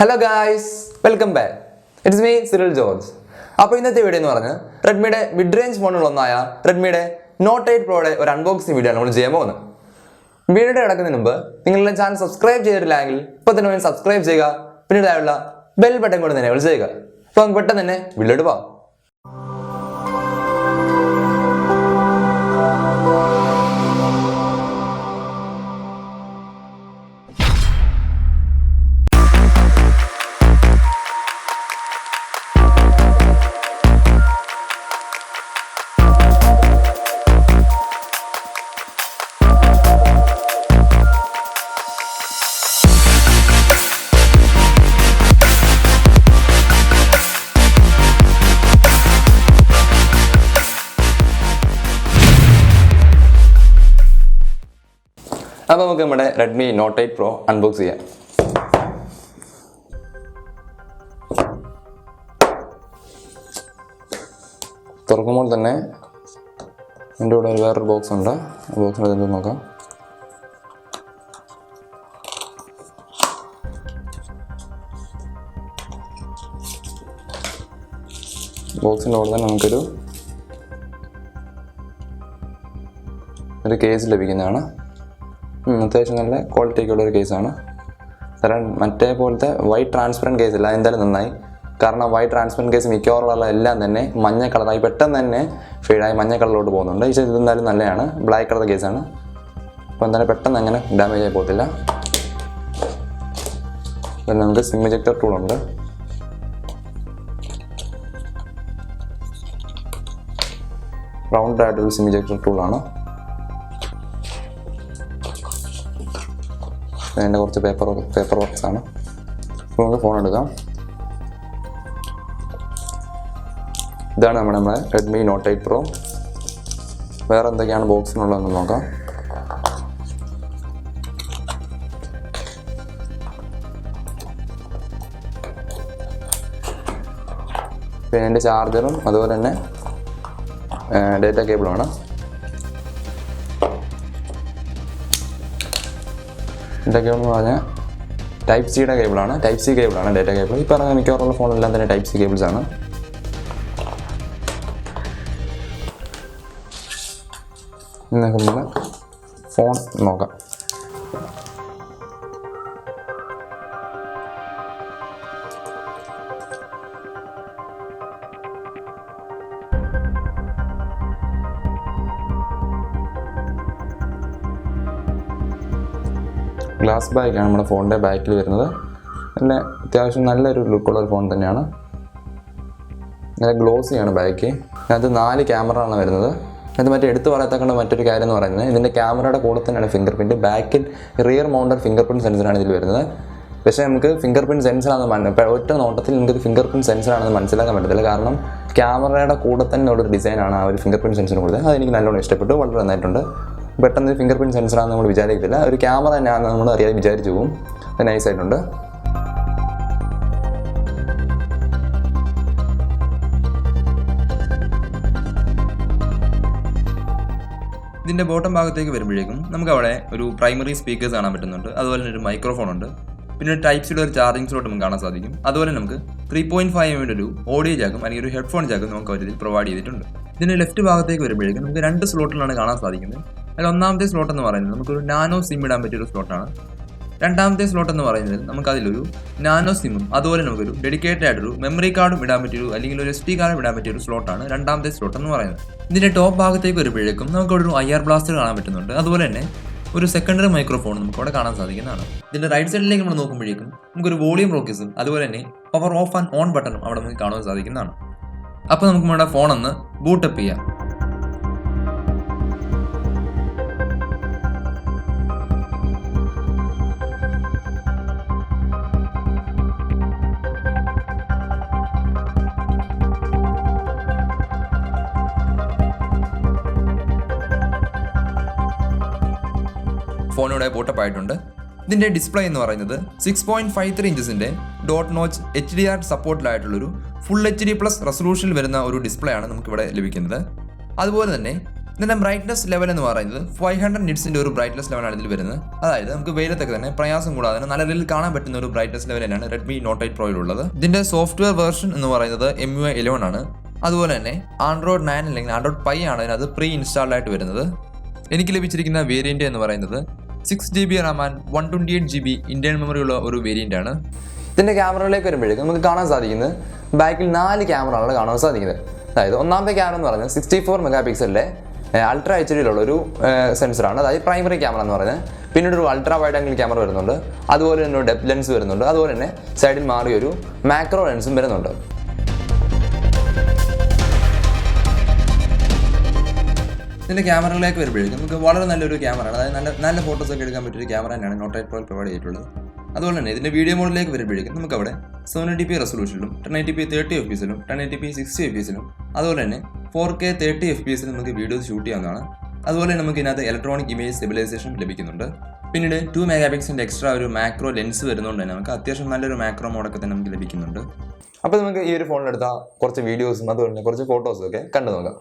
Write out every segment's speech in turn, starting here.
Hello guys, welcome back. It's me Cyril George. അപ്പോൾ ഇന്നത്തെ video എന്ന് പറഞ്ഞാൽ റെഡ്മിയുടെ മിഡ് റേഞ്ച് ഫോണുകളൊന്നായ റെഡ്മിയുടെ നോട്ട് 8 പ്രോയുടെ ഒരു അൺബോക്സിംഗ് വീഡിയോ ആണ് നമ്മൾ ചെയ്യാൻ പോകുന്നത്. വീഡിയോ കിടക്കുന്നതിന് മുമ്പ് നിങ്ങളുടെ ചാനൽ സബ്സ്ക്രൈബ് ചെയ്തിട്ടില്ലെങ്കിൽ ഇപ്പോൾ തന്നെ സബ്സ്ക്രൈബ് ചെയ്യുക, പിന്നീടുള്ള ബെൽ ബട്ടൺ കൂടി തന്നെ ചെയ്യുക. അപ്പോൾ നമുക്ക് പെട്ടെന്ന് തന്നെ വീഡിയോയിലോട്ട് പോകാം. അപ്പോൾ നമുക്ക് നമ്മുടെ റെഡ്മി നോട്ട് 8 പ്രോ അൺബോക്സ് ചെയ്യാം. തുറക്കുമ്പോൾ തന്നെ എൻ്റെ കൂടെ വേറൊരു ബോക്സ് ഉണ്ട്. ആ ബോക്സിൽ എന്ത് നോക്കാം. ബോക്സിൻ്റെ കൂടെ തന്നെ നമുക്കൊരു കേസ് ലഭിക്കുന്നതാണ്. അത്യാവശ്യം നല്ല ക്വാളിറ്റിയൊക്കെയുള്ള ഒരു കേസാണ്. കാരണം മറ്റേ പോലത്തെ വൈറ്റ് ട്രാൻസ്പെറൻറ്റ് കേസ് ഇല്ല, എന്തായാലും നന്നായി. കാരണം വൈറ്റ് ട്രാൻസ്പെറൻറ്റ് കേസ് മിക്കവാറുള്ള എല്ലാം തന്നെ മഞ്ഞ കളറായി പെട്ടെന്ന് തന്നെ ഫെയ്ഡായി മഞ്ഞ കളറിലോട്ട് പോകുന്നുണ്ട്. പക്ഷേ ഇതെന്തായാലും നല്ലതാണ്, ബ്ലാക്ക് കളർ കേസാണ്. അപ്പോൾ എന്തായാലും പെട്ടെന്ന് അങ്ങനെ ഡാമേജ് ആയി പോകത്തില്ല. പിന്നെ നമുക്ക് സിം ഇജക്ടർ ടൂളുണ്ട്. റൗണ്ട് ആയിട്ടൊരു സിം ഇജക്ടർ ടൂളാണ്. അതിൻ്റെ കുറച്ച് പേപ്പർ വർക്ക്സ് ആണ്. അപ്പോൾ നമുക്ക് ഫോൺ എടുക്കാം. ഇതാണ് നമ്മുടെ റെഡ്മി നോട്ട് 8 പ്രോ. വേറെ എന്തൊക്കെയാണ് ബോക്സിനുള്ളതെന്ന് നോക്കാം. പിന്നെ എൻ്റെ ചാർജറും അതുപോലെ തന്നെ ഡേറ്റ കേബിളുമാണ്. ഡേറ്റ കേബിൾ എന്ന് പറഞ്ഞാൽ ടൈപ്പ് സിയുടെ കേബിളാണ്. ടൈപ്പ് സി കേബിളാണ് ഡേറ്റ കേബിൾ. ഈ പറഞ്ഞ മിക്കവാറുള്ള ഫോണെല്ലാം തന്നെ ടൈപ്പ് സി കേബിൾസാണ്. നമ്മൾ ഫോൺ നോക്കാം. ഗ്ലാസ് ബാഗാണ് നമ്മുടെ ഫോണിൻ്റെ ബാക്കിൽ വരുന്നത്. പിന്നെ അത്യാവശ്യം നല്ലൊരു ലുക്കുള്ള ഒരു ഫോൺ തന്നെയാണ്. നല്ല ഗ്ലോസിയാണ് ബാക്ക്. അതിനകത്ത് 4 ക്യാമറയാണ് വരുന്നത്. അത് മറ്റേ എടുത്ത് പറയത്തക്കൊണ്ട് മറ്റൊരു കാര്യം എന്ന് പറയുന്നത് ഇതിൻ്റെ ക്യാമറയുടെ കൂടെ തന്നെയാണ് ഫിംഗർ പ്രിൻറ്റ്. ബാക്കിൽ റിയർ മൗണ്ടഡ് ഫിംഗർ പ്രിൻറ്റ് സെൻസറാണ് ഇതിൽ വരുന്നത്. പക്ഷേ നമുക്ക് ഫിംഗർ പ്രിൻറ്റ് സെൻസറാണെന്ന് ഒറ്റ നോട്ടത്തിൽ നിങ്ങൾക്ക് ഫിംഗർ പ്രിൻറ്റ് സെൻസറാണെന്ന് മനസ്സിലാക്കാൻ പറ്റത്തില്ല. കാരണം ക്യാമറയുടെ കൂടെ തന്നെ ഉള്ളൊരു ഡിസൈനാണ് ആ ഒരു ഫിംഗർ പ്രിൻറ്റ് സെൻസറിന് കൊടുത്തത്. അതെനിക്ക് നല്ലോണം ഇഷ്ടപ്പെട്ടു, വളരെ നന്നായിട്ടുണ്ട്. പെട്ടെന്ന് ഫിംഗർ പ്രിൻറ്റ് സെൻസറാണെന്ന് നമ്മൾ വിചാരിക്കത്തില്ല, ഒരു ക്യാമറ തന്നെയാണെന്ന് നമ്മൾ അറിയാതെ വിചാരിച്ചു പോകും. അത് നൈസായിട്ടുണ്ട്. ഇതിൻ്റെ ബോട്ടം ഭാഗത്തേക്ക് വരുമ്പോഴേക്കും നമുക്ക് അവിടെ ഒരു പ്രൈമറി സ്പീക്കേഴ്സ് കാണാൻ പറ്റുന്നുണ്ട്. അതുപോലെ തന്നെ ഒരു മൈക്രോഫോൺ ഉണ്ട്. പിന്നെ ഒരു ടൈപ്പ് സിയുടെ ഒരു ചാർജിങ് സ്ലോട്ട് നമുക്ക് കാണാൻ സാധിക്കും. അതുപോലെ നമുക്ക് 3.5 mm ഒരു ഓഡിയോ ജാക്കും അല്ലെങ്കിൽ ഒരു ഹെഡ്ഫോൺ ജാക്കും നമുക്ക് അവരിൽ പ്രൊവൈഡ് ചെയ്തിട്ടുണ്ട്. ഇതിൻ്റെ ലെഫ്റ്റ് ഭാഗത്തേക്ക് വരുമ്പോഴേക്കും നമുക്ക് 2 സ്ലോട്ടിലാണ് കാണാൻ സാധിക്കുന്നത്. അതിൽ ഒന്നാമത്തെ സ്ലോട്ട് എന്ന് പറയുന്നത് നമുക്കൊരു നാനോ സിം ഇടാൻ പറ്റിയൊരു സ്ലോട്ടാണ്. രണ്ടാമത്തെ സ്ലോട്ട് എന്ന് പറയുന്നത് നമുക്കതിലൊരു നാനോ സിമ്മും അതുപോലെ നമുക്കൊരു ഡെഡിക്കേറ്റഡ് ആയിട്ടൊരു മെമ്മറി കാർഡും ഇടാൻ പറ്റിയൊരു അല്ലെങ്കിൽ ഒരു SD കാർഡും ഇടാൻ പറ്റിയൊരു സ്ലോട്ടാണ് രണ്ടാമത്തെ സ്ലോട്ട് എന്ന് പറയുന്നത്. ഇതിൻ്റെ ടോപ്പ് ഭാഗത്തേക്ക് വരുമ്പോഴേക്കും നമുക്കവിടെ ഒരു IR ബ്ലാസ്റ്റർ കാണാൻ പറ്റുന്നുണ്ട്. അതുപോലെ തന്നെ ഒരു സെക്കൻഡറി മൈക്രോഫോൺ നമുക്ക് അവിടെ കാണാൻ സാധിക്കുന്നതാണ്. ഇതിൻ്റെ റൈറ്റ് സൈഡിലേക്ക് നമ്മൾ നോക്കുമ്പോഴേക്കും നമുക്കൊരു വോളിയം റോക്കേഴ്സും അതുപോലെ തന്നെ പവർ ഓഫ് ആൻഡ് ഓൺ ബട്ടണും അവിടെ നമുക്ക് കാണാൻ സാധിക്കുന്നതാണ്. അപ്പോൾ നമുക്ക് നമ്മുടെ ഫോണൊന്ന് ബൂട്ടപ്പ് ചെയ്യാം. ഫോണിവിടെ ബൂട്ടപ്പ് ആയിട്ടുണ്ട്. ഇതിൻ്റെ ഡിസ്പ്ലേ എന്ന് പറയുന്നത് 6.53 ഇഞ്ചസിൻ്റെ ഡോട്ട് നോച്ച് HDR സപ്പോർട്ടിലായിട്ടുള്ളൊരു ഫുൾ HD+ റെസൊല്യൂഷനിൽ വരുന്ന ഒരു ഡിസ്പ്ലേ ആണ് നമുക്കിവിടെ ലഭിക്കുന്നത്. അതുപോലെ തന്നെ ഇതിൻ്റെ ബ്രൈറ്റ്നസ് ലെവൽ എന്ന് പറയുന്നത് 500 നിറ്റ്സിൻ്റെ ഒരു ബ്രൈറ്റ്നസ് ലെവലാണ് ഇതിൽ വരുന്നത്. അതായത് നമുക്ക് വെയിലത്തൊക്കെ തന്നെ പ്രയാസം കൂടാതെ നല്ല രീതിയിൽ കാണാൻ പറ്റുന്ന ഒരു ബ്രൈറ്റ്നസ് ലെവൽ തന്നെയാണ് റെഡ്മി നോട്ട് 8 പ്രോയിലുള്ളത്. ഇതിൻ്റെ സോഫ്റ്റ്വെയർ വേർഷൻ എന്ന് പറയുന്നത് MUI 11 ആണ്. അതുപോലെ തന്നെ ആൻഡ്രോയിഡ് 9 അല്ലെങ്കിൽ ആൻഡ്രോയിഡ് പൈ ആണ് അതിനകത്ത് പ്രീ ഇൻസ്റ്റാൾഡ് ആയിട്ട് വരുന്നത്. എനിക്ക് ലഭിച്ചിരിക്കുന്ന വേരിയന്റ് എന്ന് പറയുന്നത് 6GB RAM and 128GB internal memory ഉള്ള ഒരു വേരിയന്റ് ആണ്. ഇതിന്റെ ക്യാമറകളിലേക്ക് വരുമ്പോഴേക്കും നമുക്ക് കാണാൻ സാധിക്കുന്നത് ബാക്കിൽ 4 ക്യാമറകളാണ് കാണാൻ സാധിക്കുന്നത്. അതായത് ഒന്നാമത്തെ ക്യാമറ എന്ന് പറയുന്നത് 64 മെഗാപിക്സലിലെ അൾട്രാ HDയിലുള്ള ഒരു സെൻസറാണ്, അതായത് പ്രൈമറി ക്യാമറ എന്ന് പറയുന്നത്. പിന്നീട് ഒരു അൾട്രാ വൈഡ് ആംഗിൾ ക്യാമറ വരുന്നുണ്ട്, അതുപോലെ തന്നെ ഒരു ഡെപ്ത് ലെൻസ് വരുന്നുണ്ട്, അതുപോലെ തന്നെ സൈഡിൽ മാറിയൊരു മാക്രോ ലെൻസും വരുന്നുണ്ട്. ഇതിൻ്റെ ക്യാമറകളിലേക്ക് വരുമ്പോഴേക്കും നമുക്ക് വളരെ നല്ലൊരു ക്യാമറയാണ്, അതായത് നല്ല ഫോട്ടോസ് ഒക്കെ എടുക്കാൻ പറ്റിയൊരു ക്യാമറ തന്നെയാണ് നോട്ട് 8 പ്രോയിൽ പ്രൊവൈഡ് ചെയ്തിട്ടുള്ളത്. അതുപോലെ തന്നെ ഇതിൻ്റെ വീഡിയോ മോഡിലേക്ക് വരുമ്പോഴേക്കും നമുക്ക് അവിടെ 720p റെസൊല്യൂഷനിലും 1080p 30fps-ലും 1080p 60fps-ലും അതുപോലെ തന്നെ 4K 30fps-ലും നമുക്ക് വീഡിയോസ് ഷൂട്ട് ചെയ്യാവുന്നതാണ്. അതുപോലെ തന്നെ നമുക്ക് ഇതിനകത്ത് ഇലക്ട്രോണിക് ഇമേജ് സ്റ്റെബിലൈസേഷൻ ലഭിക്കുന്നുണ്ട്. പിന്നീട് 2 മെഗാപിക്സലിൻ്റെ എക്സ്ട്രാ ഒരു മാക്രോ ലെൻസ് വരുന്നതുകൊണ്ട് തന്നെ നമുക്ക് അത്യാവശ്യം നല്ലൊരു മാക്രോ മോഡൊക്കെ തന്നെ നമുക്ക് ലഭിക്കുന്നുണ്ട്. അപ്പോൾ നമുക്ക് ഈ ഒരു ഫോണിലെടുത്ത കുറച്ച് വീഡിയോസും അതുപോലെ തന്നെ കുറച്ച് ഫോട്ടോസും ഒക്കെ കണ്ടു നോക്കാം.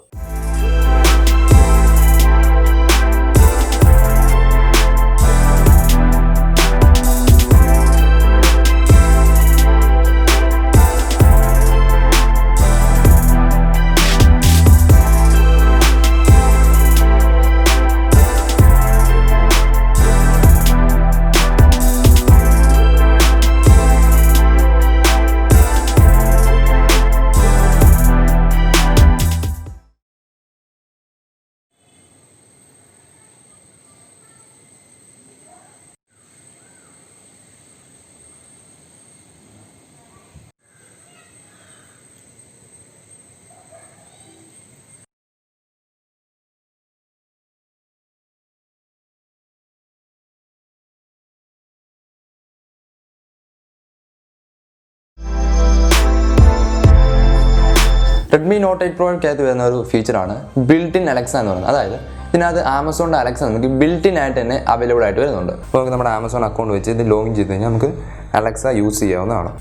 റെഡ്മി നോട്ട് 8 പ്രോയ്ക്കകത്ത് വരുന്ന ഒരു ഫീച്ചറാണ് ബിൽറ്റ് ഇൻ അലക്സ എന്ന് പറയുന്നത്. അതായത് ഇതിനകത്ത് ആമസോണിൻ്റെ അലക്സ നമുക്ക് ബിൽറ്റ് ഇൻ ആയിട്ട് തന്നെ അവൈലബിൾ ആയിട്ട് വരുന്നുണ്ട്. അപ്പോൾ നമുക്ക് നമ്മുടെ ആമസോൺ അക്കൗണ്ട് വെച്ച് ഇത് ലോഗിൻ ചെയ്ത് കഴിഞ്ഞാൽ നമുക്ക് അലക്സ യൂസ് ചെയ്യാവുന്നതാണ്.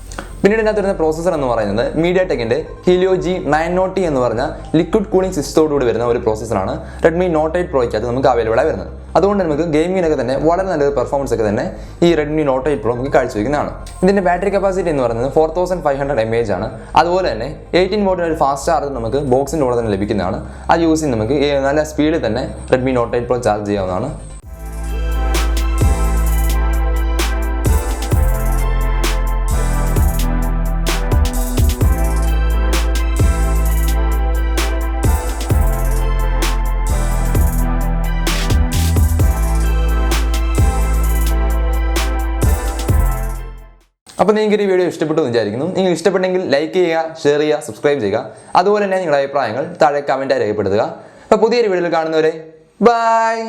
പിന്നീട് ഇതിനകത്ത് വരുന്ന പ്രോസസ്സർ എന്ന് പറയുന്നത് മീഡിയാടെക്കിൻ്റെ ഹീലിയോ G990 എന്ന് പറഞ്ഞ ലിക്വിഡ് കൂളിംഗ് സിസ്റ്റത്തോടുകൂടി വരുന്ന ഒരു പ്രോസസ്സറാണ് റെഡ്മി നോട്ട് 8 പ്രോയ്ക്കകത്ത് നമുക്ക് അവൈലബിൾ ആയി വരുന്നത്. അതുകൊണ്ട് നമുക്ക് ഗെയിമിങ്ങിനൊക്കെ തന്നെ വളരെ നല്ലൊരു പെർഫോമൻസ് ഒക്കെ തന്നെ ഈ റെഡ്മി നോട്ട് 8 പ്രോ നമുക്ക് കാഴ്ചവെക്കുന്നതാണ്. ഇതിൻ്റെ ബാറ്ററി കപ്പാസിറ്റി എന്ന് പറയുന്നത് 4500 mAh ആണ്. അതുപോലെ തന്നെ 18 വോട്ടിന് ഒരു ഫാസ്റ്റ് ചാർജ് നമുക്ക് ബോക്സിൻ്റെ കൂടെ തന്നെ ലഭിക്കുന്നതാണ്. അത് യൂസ് ചെയ്ത് നമുക്ക് നല്ല സ്പീഡിൽ തന്നെ റെഡ്മി നോട്ട് 8 പ്രോ ചാർജ് ചെയ്യാവുന്നതാണ്. അപ്പോൾ നിങ്ങൾക്ക് ഈ വീഡിയോ ഇഷ്ടപ്പെട്ടു എന്ന് വിചാരിക്കുന്നു. നിങ്ങൾ ഇഷ്ടപ്പെട്ടെങ്കിൽ ലൈക്ക് ചെയ്യുക, ഷെയർ ചെയ്യുക, സബ്സ്ക്രൈബ് ചെയ്യുക. അതുപോലെ തന്നെ നിങ്ങളുടെ അഭിപ്രായങ്ങൾ താഴെ കമൻറ്റായി രേഖപ്പെടുത്തുക. അപ്പോൾ പുതിയൊരു വീഡിയോയിൽ കാണുന്നവരെ ബൈ.